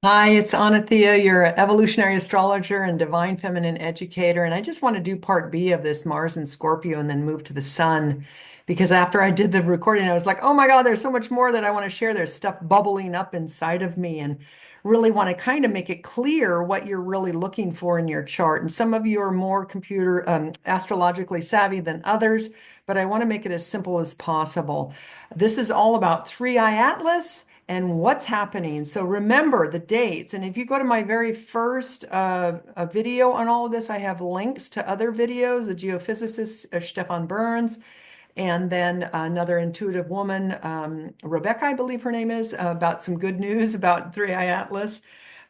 Hi, it's Anathea, your evolutionary astrologer and divine feminine educator. And I just want to do part B of this Mars and Scorpio and then move to the sun. Because after I did the recording, I was like, oh my God, there's so much more that I want to share. There's stuff bubbling up inside of me and really want to kind of make it clear what you're really looking for in your chart. And some of you are more computer astrologically savvy than others, but I want to make it as simple as possible. This is all about Three Eye Atlas and what's happening. So remember the dates. And if you go to my very first video on all of this, I have links to other videos, the geophysicist Stefan Burns, and then another intuitive woman, Rebecca, I believe her name is, about some good news about Three Eye Atlas.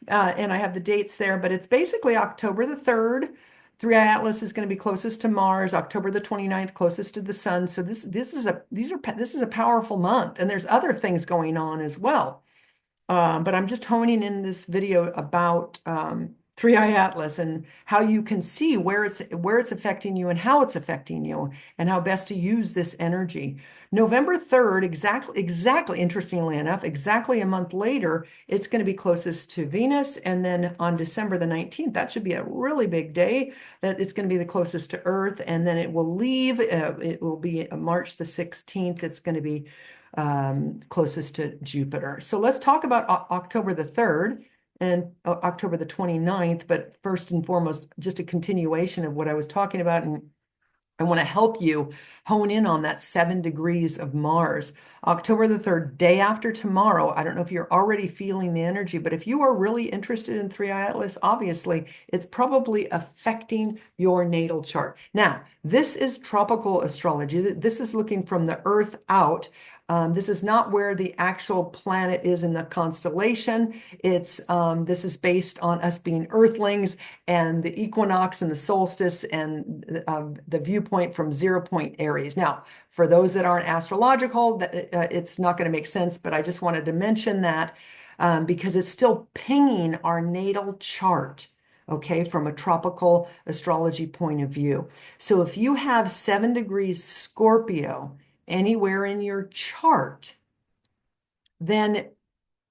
And I have the dates there, but it's basically October the 3rd. Three Eye Atlas is going to be closest to Mars, October the 29th, closest to the sun. So this is a powerful month, and there's other things going on as well. But I'm just honing in this video about Three Eye Atlas and how you can see where it's affecting you and how it's affecting you and how best to use this energy. November 3rd, exactly, interestingly enough, exactly a month later, it's going to be closest to Venus. And then on December the 19th, that should be a really big day that it's going to be the closest to Earth. And then it will leave. It will be March the 16th. It's going to be closest to Jupiter. So let's talk about October the 3rd and October the 29th. But first and foremost, just a continuation of what I was talking about. And I want to help you hone in on that 7 degrees of Mars. October the 3rd, day after tomorrow. I don't know if you're already feeling the energy, but if you are really interested in Three Eye Atlas, obviously it's probably affecting your natal chart. Now, this is tropical astrology. This is looking from the Earth out. This is not where the actual planet is in the constellation. This is based on us being Earthlings and the equinox and the solstice and the viewpoint from 0 point Aries. Now, for those that aren't astrological, it's not going to make sense, but I just wanted to mention that because it's still pinging our natal chart. Okay, from a tropical astrology point of view. So if you have 7 degrees Scorpio anywhere in your chart, then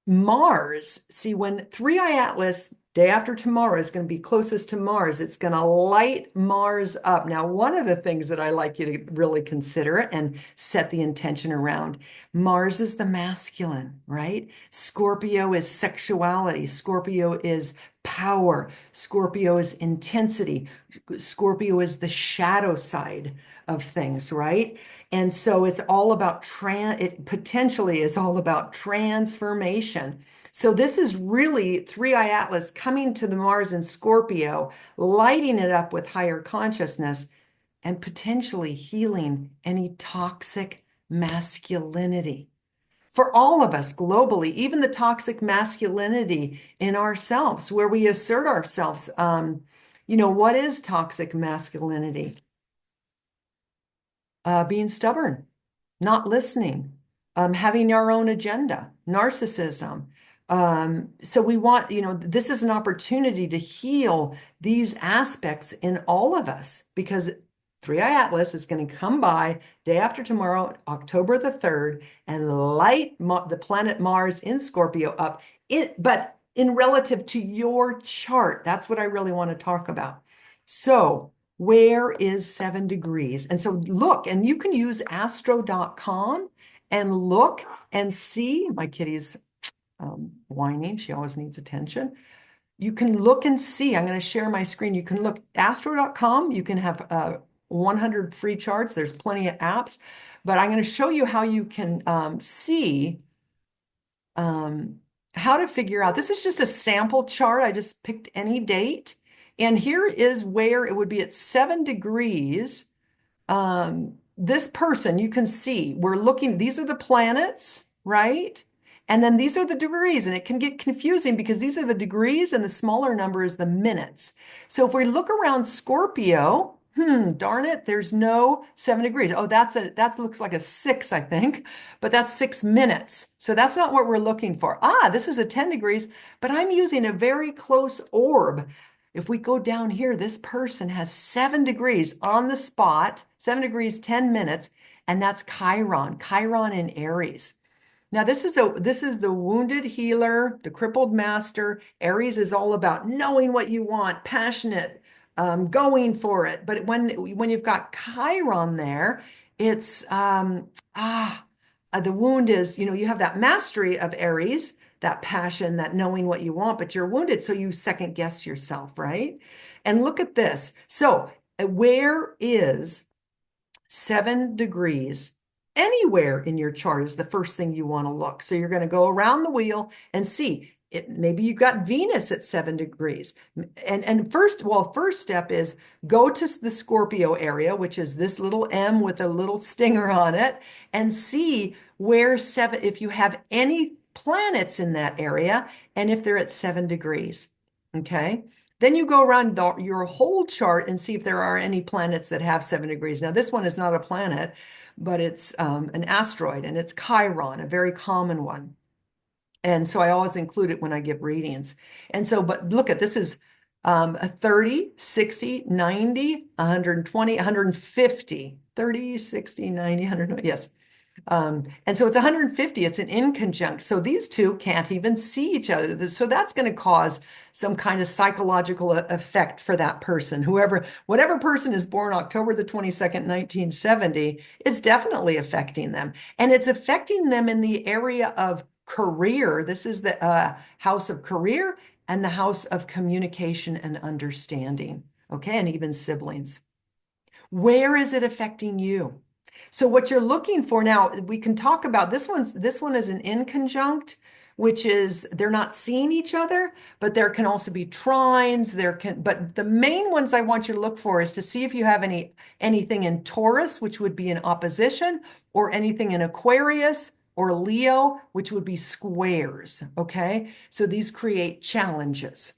Mars, see, when Three Eye Atlas, day after tomorrow, is going to be closest to Mars, it's going to light Mars up. Now, one of the things that I like you to really consider and set the intention around, Mars is the masculine, right? Scorpio is sexuality. Scorpio is power. Scorpio is intensity. Scorpio is the shadow side of things, right? And so it's all about it potentially is all about transformation. So this is really Three Eye Atlas coming to the Mars in Scorpio, lighting it up with higher consciousness and potentially healing any toxic masculinity. For all of us globally, even the toxic masculinity in ourselves, where we assert ourselves. What is toxic masculinity? Being stubborn, not listening, having our own agenda, narcissism. So we want, this is an opportunity to heal these aspects in all of us because Three Eye Atlas is going to come by day after tomorrow, October the 3rd, and light the planet Mars in Scorpio up, but in relative to your chart. That's what I really want to talk about. So where is 7 degrees? And so look, and you can use astro.com and look and see. My kitty's whining. She always needs attention. You can look and see. I'm going to share my screen. You can look astro.com. You can have 100 free charts. There's plenty of apps, but I'm going to show you how you can see how to figure out. This is just a sample chart. I just picked any date. And here is where it would be at 7 degrees. This person, you can see, we're looking, these are the planets, right? And then these are the degrees, and it can get confusing because these are the degrees and the smaller number is the minutes. So if we look around Scorpio, darn it, there's no 7 degrees. Oh, that looks like a 6, I think, but that's 6 minutes. So that's not what we're looking for. This is a 10 degrees, but I'm using a very close orb. If we go down here, this person has 7 degrees on the spot, 7 degrees, 10 minutes, and that's Chiron in Aries. Now this is the wounded healer, the crippled master. Aries is all about knowing what you want, passionate, going for it. But when you've got Chiron there, it's the wound is, you have that mastery of Aries, that passion, that knowing what you want, but you're wounded, so you second guess yourself, right? And look at this. So where is 7 degrees? Anywhere in your chart is the first thing you want to look. So you're going to go around the wheel and see it. Maybe you've got Venus at 7 degrees. And first step is go to the Scorpio area, which is this little M with a little stinger on it, and see where if you have any planets in that area and if they're at 7 degrees. Okay. Then you go around your whole chart and see if there are any planets that have 7 degrees. Now, this one is not a planet, but it's an asteroid, and it's Chiron, a very common one. And so I always include it when I give readings. And so, but look at this is a 30, 60, 90, 120, 150, 30, 60, 90, 100. Yes. And so it's 150, it's an inconjunct. So these two can't even see each other. So that's going to cause some kind of psychological effect for that person. Whatever person is born October the 22nd, 1970, it's definitely affecting them. And it's affecting them in the area of career. This is the house of career and the house of communication and understanding. Okay, and even siblings. Where is it affecting you? So what you're looking for now, we can talk about this one is an inconjunct, which is they're not seeing each other, but there can also be trines. But the main ones I want you to look for is to see if you have anything in Taurus, which would be in opposition, or anything in Aquarius or Leo, which would be squares. Okay, so these create challenges.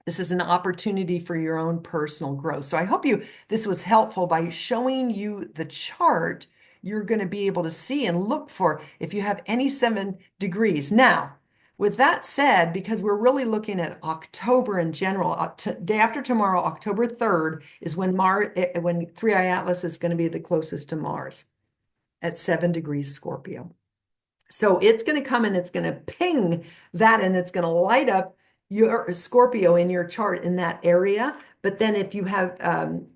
This is an opportunity for your own personal growth. So I hope this was helpful by showing you the chart. You're going to be able to see and look for if you have any 7 degrees. Now, with that said, because we're really looking at October in general, day after tomorrow, October 3rd, is when 3i Atlas is going to be the closest to Mars at 7 degrees Scorpio. So it's going to come and it's going to ping that, and it's going to light up your Scorpio in your chart in that area. But then if you have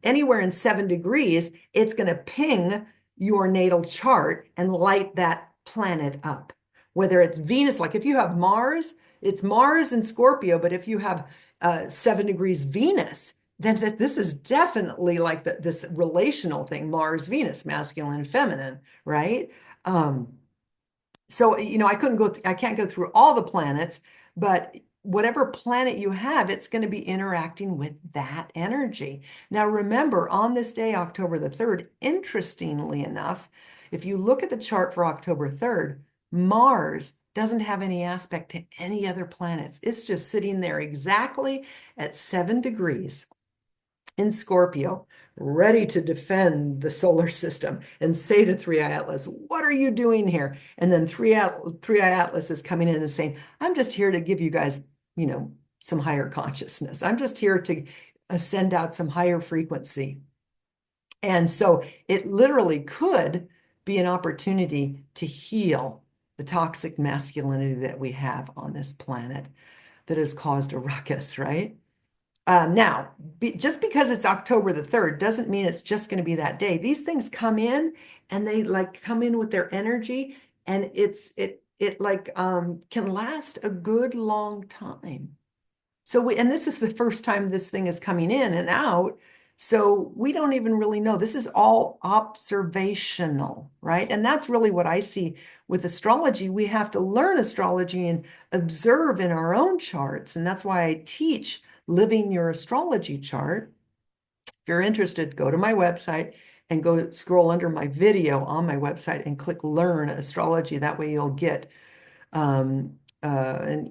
anywhere in 7 degrees, it's going to ping your natal chart and light that planet up. Whether it's Venus, like if you have Mars, it's Mars and Scorpio. But if you have 7 degrees Venus, then this is definitely like this relational thing, Mars, Venus, masculine and feminine, right? So, I can't go through all the planets, but whatever planet you have, it's going to be interacting with that energy. Now, remember, on this day, October the 3rd, interestingly enough, if you look at the chart for October 3rd, Mars doesn't have any aspect to any other planets. It's just sitting there exactly at 7 degrees in Scorpio, ready to defend the solar system and say to 3i Atlas, what are you doing here? And then 3i Atlas is coming in and saying, I'm just here to give you guys, some higher consciousness. I'm just here to send out some higher frequency. And so it literally could be an opportunity to heal the toxic masculinity that we have on this planet that has caused a ruckus, right? Now, just because it's October the 3rd doesn't mean it's just going to be that day. These things come in and they come in with their energy, and it can last a good long time. So and this is the first time this thing is coming in and out. So we don't even really know. This is all observational, right? And that's really what I see with astrology. We have to learn astrology and observe in our own charts. And that's why I teach living your astrology chart. If you're interested, go to my website and go scroll under my video on my website and click Learn Astrology. That way you'll get an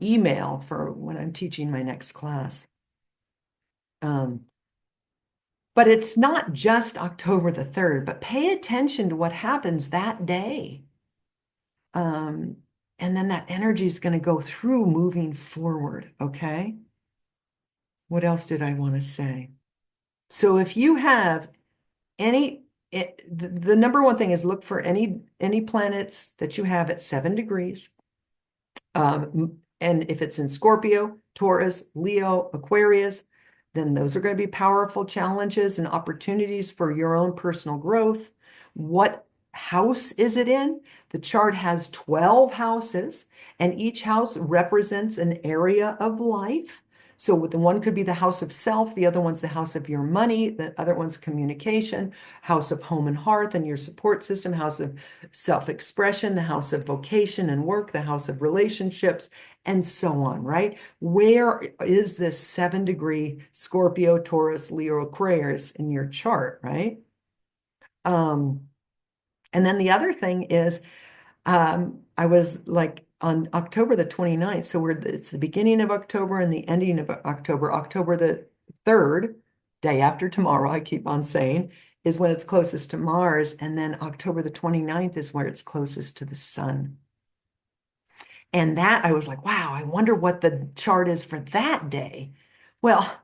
email for when I'm teaching my next class. But it's not just October the 3rd, but pay attention to what happens that day. And then that energy is going to go through moving forward, okay? What else did I want to say? So if you have any the number one thing is look for any planets that you have at 7 degrees. And if it's in Scorpio, Taurus, Leo, Aquarius, then those are going to be powerful challenges and opportunities for your own personal growth. What house is it in? The chart has 12 houses, and each house represents an area of life. So the one could be the house of self, the other one's the house of your money, the other one's communication, house of home and hearth and your support system, house of self-expression, the house of vocation and work, the house of relationships, and so on, right? Where is this 7 degree Scorpio, Taurus, Leo, Aquarius in your chart, right? And then the other thing is, I was like on October the 29th, so it's the beginning of October and the ending of October. October the 3rd, day after tomorrow, I keep on saying, is when it's closest to Mars, and then October the 29th is where it's closest to the sun. And that I was like, wow, I wonder what the chart is for that day. Well,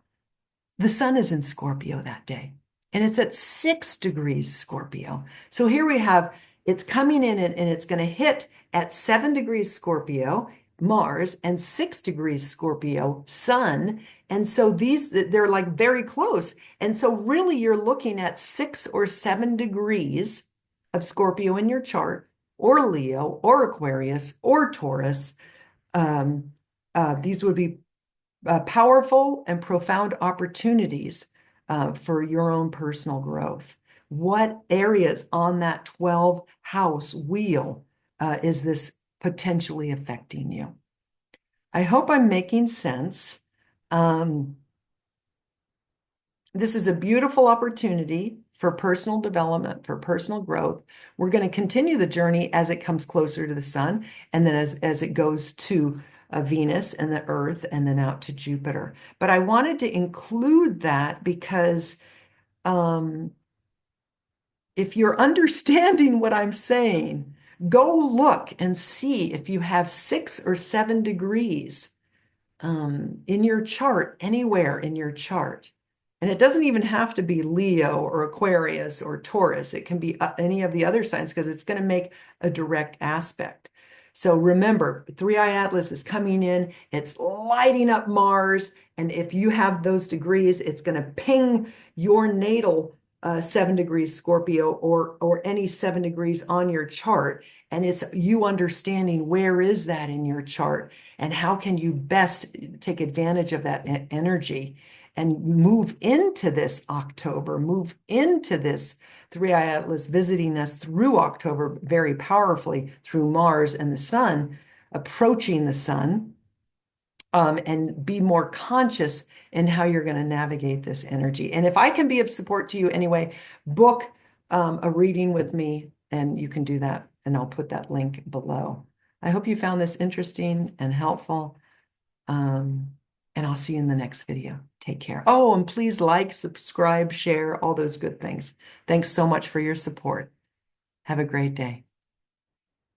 the sun is in Scorpio that day, and it's at 6 degrees Scorpio. So here we have it's coming in and it's going to hit at 7 degrees Scorpio, Mars, and 6 degrees Scorpio, Sun. And so they're like very close. And so really you're looking at 6 or 7 degrees of Scorpio in your chart, or Leo, or Aquarius, or Taurus. These would be powerful and profound opportunities for your own personal growth. What areas on that 12 house wheel is this potentially affecting you? I hope I'm making sense. This is a beautiful opportunity for personal development, for personal growth. We're going to continue the journey as it comes closer to the sun, and then as it goes to Venus and the Earth, and then out to Jupiter. But I wanted to include that because if you're understanding what I'm saying, go look and see if you have 6 or 7 degrees in your chart, anywhere in your chart. And it doesn't even have to be Leo or Aquarius or Taurus. It can be any of the other signs because it's going to make a direct aspect. So remember, 3i Atlas is coming in. It's lighting up Mars. And if you have those degrees, it's going to ping your natal 7 degrees Scorpio or any 7 degrees on your chart. And it's you understanding where is that in your chart and how can you best take advantage of that energy and move into this October, move into this 3i Atlas visiting us through October very powerfully through Mars and the sun, approaching the sun, and be more conscious in how you're going to navigate this energy. And if I can be of support to you anyway, book a reading with me, and you can do that, and I'll put that link below. I hope you found this interesting and helpful. And I'll see you in the next video. Take care. Oh, and please like, subscribe, share, all those good things. Thanks so much for your support. Have a great day.